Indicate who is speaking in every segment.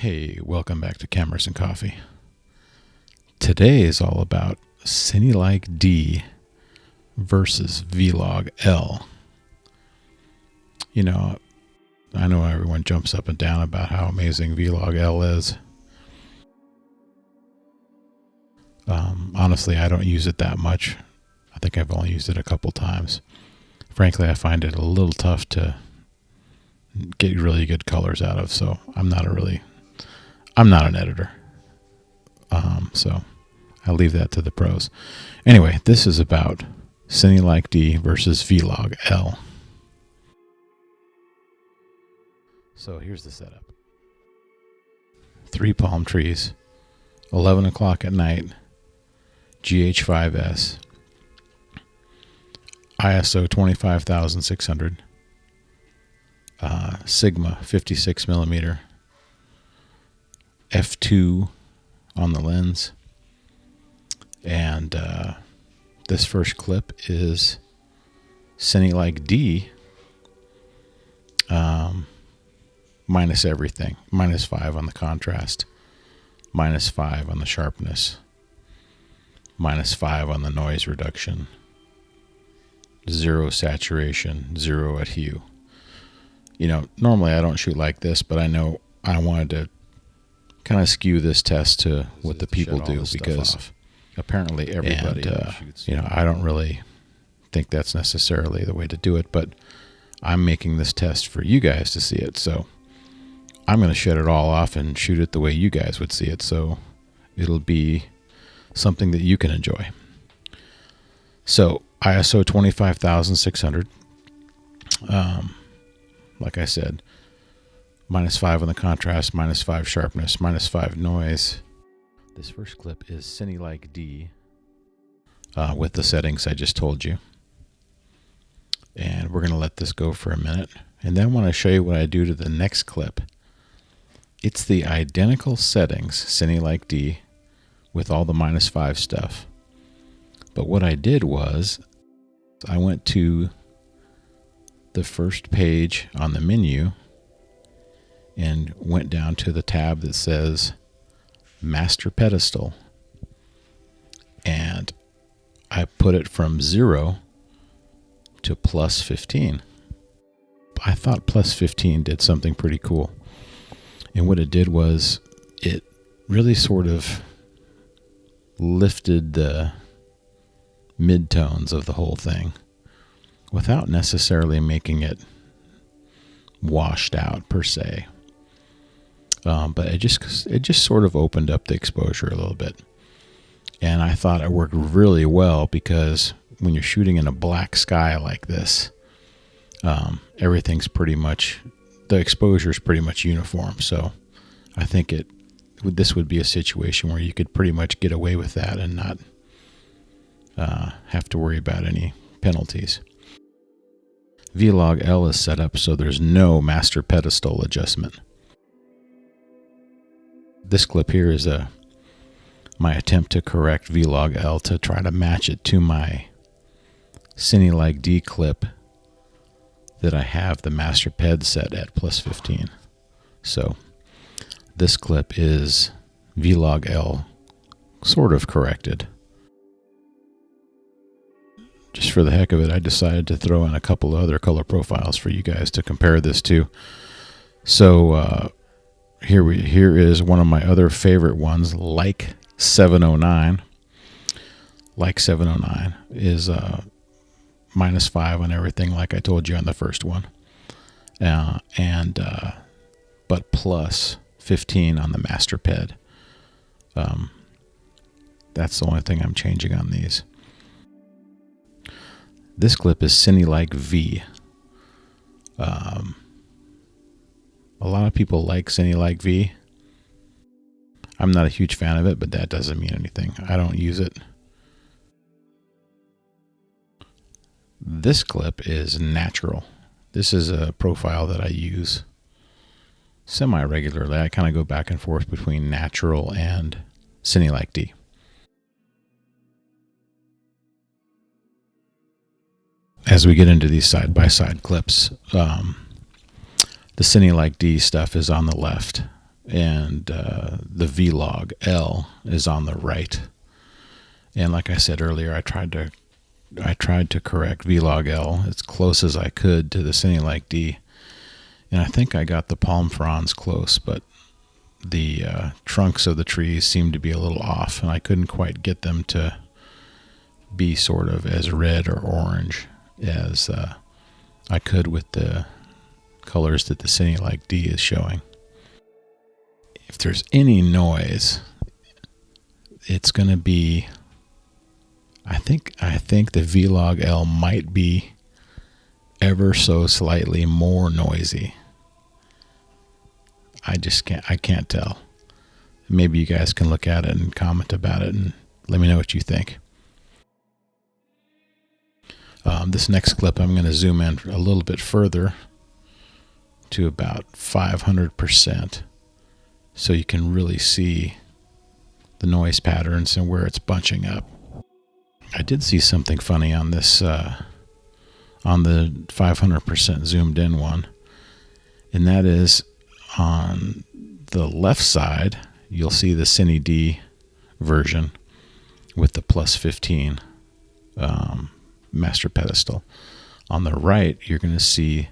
Speaker 1: Hey, welcome back to Cameras and Coffee. Today is all about Cinelike-D versus V-Log L. You know, I know everyone jumps up and down about how amazing V-Log L is. Honestly, I don't use it that much. I think I've only used it a couple times. Frankly, I find it a little tough to get really good colors out of, so I'm not an editor. So I'll leave that to the pros. Anyway, this is about Cinelike-D versus V-Log L. So here's the setup. 3 palm trees, 11 o'clock at night, GH5s, ISO 25600, Sigma 56 millimeter, f2 on the lens, and this first clip is Cinelike-D minus everything, -5 on the contrast, -5 on the sharpness, -5 on the noise reduction, 0 saturation, 0 at hue. You know, normally I don't shoot like this, but I know I wanted to kind of skew this test to what the people do, because apparently everybody shoots. You know, I don't really think that's necessarily the way to do it, but I'm making this test for you guys to see it, so I'm going to shut it all off and shoot it the way you guys would see it, so it'll be something that you can enjoy. So ISO 25600, like I said, -5 on the contrast, -5 sharpness, -5 noise. This first clip is Cinelike-D with the settings I just told you. And we're going to let this go for a minute. And then I want to show you what I do to the next clip. It's the identical settings, Cinelike-D, with all the -5 stuff. But what I did was I went to the first page on the menu and went down to the tab that says Master Pedestal, and I put it from 0 to +15. I thought +15 did something pretty cool, and what it did was it really sort of lifted the midtones of the whole thing without necessarily making it washed out per se. But it just sort of opened up the exposure a little bit. And I thought it worked really well, because when you're shooting in a black sky like this, everything's pretty much, the exposure is pretty much uniform. So I think this would be a situation where you could pretty much get away with that and not have to worry about any penalties. V-Log L is set up so there's no Master Pedestal adjustment. This clip here is my attempt to correct V-Log L to try to match it to my Cinelike-D clip that I have the Master Ped set at +15. So this clip is V-Log L sort of corrected. Just for the heck of it, I decided to throw in a couple other color profiles for you guys to compare this to. So here is one of my other favorite ones, Like 709. Like 709 is -5 on everything, like I told you on the first one, but +15 on the Master Ped. That's the only thing I'm changing on these. This clip is Cinelike-V. A lot of people like Cinelike-V. I'm not a huge fan of it, but that doesn't mean anything. I don't use it. This clip is natural. This is a profile that I use semi-regularly. I kind of go back and forth between natural and Cinelike-D. As we get into these side-by-side clips, the Cinelike-D stuff is on the left, and the V-Log L is on the right. And like I said earlier, I tried to correct V-Log L as close as I could to the Cinelike D, and I think I got the palm fronds close, but the trunks of the trees seemed to be a little off, and I couldn't quite get them to be sort of as red or orange as I could with the colors that the Cinelike D is showing. If there's any noise, it's going to be, I think the V-Log L might be ever so slightly more noisy. I can't tell. Maybe you guys can look at it and comment about it and let me know what you think. This next clip, I'm going to zoom in a little bit further to about 500%, so you can really see the noise patterns and where it's bunching up. I did see something funny on this, on the 500% zoomed in one, and that is on the left side, you'll see the Cine-D version with the plus 15 Master Pedestal. On the right, you're going to see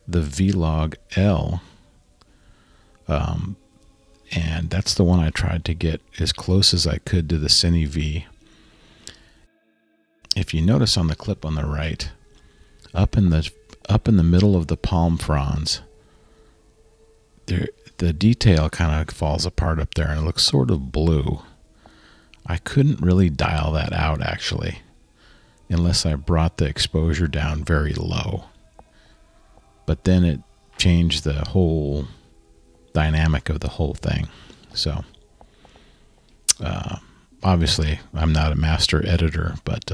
Speaker 1: the V-Log L, and that's the one I tried to get as close as I could to the Cine-V. If you notice on the clip on the right, up in the middle of the palm fronds, the detail kind of falls apart up there, and it looks sort of blue. I couldn't really dial that out actually, unless I brought the exposure down very low. But then it changed the whole dynamic of the whole thing. So obviously I'm not a master editor, but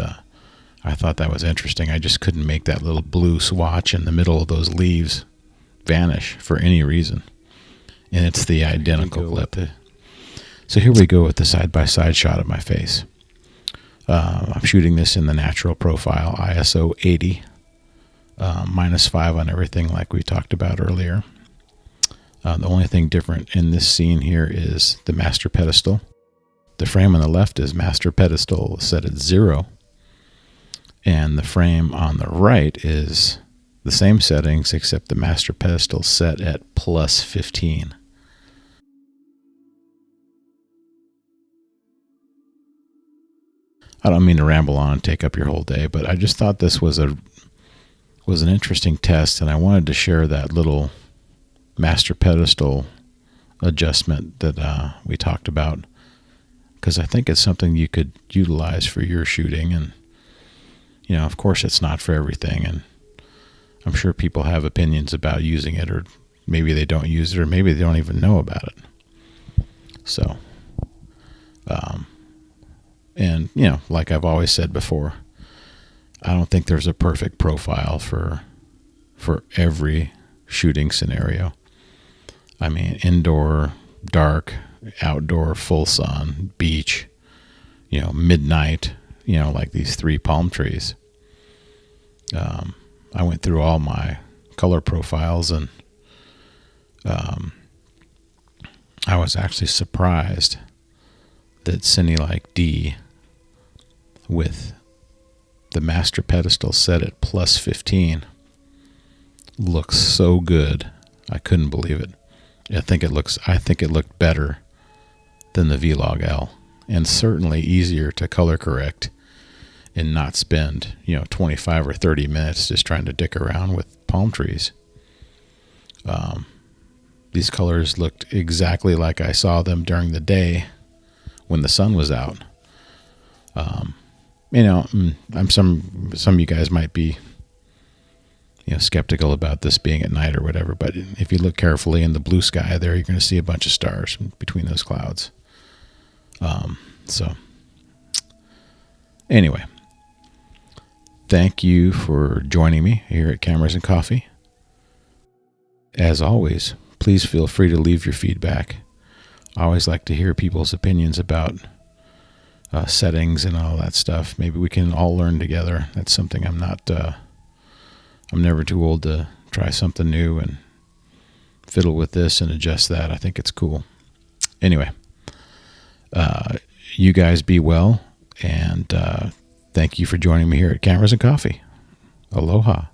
Speaker 1: I thought that was interesting. I just couldn't make that little blue swatch in the middle of those leaves vanish for any reason. And it's the identical clip. So here we go with the side-by-side shot of my face. I'm shooting this in the natural profile, ISO 80, -5 on everything like we talked about earlier. The only thing different in this scene here is the Master Pedestal. The frame on the left is Master Pedestal set at 0. And the frame on the right is the same settings, except the Master Pedestal set at plus 15. I don't mean to ramble on and take up your whole day, but I just thought this was an interesting test, and I wanted to share that little Master Pedestal adjustment that we talked about, because I think it's something you could utilize for your shooting. And you know, of course it's not for everything, and I'm sure people have opinions about using it, or maybe they don't use it, or maybe they don't even know about it. So and you know, like I've always said before, I don't think there's a perfect profile for every shooting scenario. I mean, indoor, dark, outdoor, full sun, beach, you know, midnight, you know, like these 3 palm trees. I went through all my color profiles, and I was actually surprised that Cinelike-D with the Master Pedestal set at plus 15 looks so good. I couldn't believe it. I think it looked better than the V-Log L, and certainly easier to color correct and not spend, you know, 25 or 30 minutes just trying to dick around with palm trees. These colors looked exactly like I saw them during the day when the sun was out. You know, some of you guys might be, you know, skeptical about this being at night or whatever, but if you look carefully in the blue sky there, you're going to see a bunch of stars between those clouds. So anyway, thank you for joining me here at Cameras and Coffee. As always, please feel free to leave your feedback. I always like to hear people's opinions about settings and all that stuff. Maybe we can all learn together. That's something I'm never too old to try something new and fiddle with this and adjust that. I think it's cool. Anyway, you guys be well, and thank you for joining me here at Cameras and Coffee. Aloha.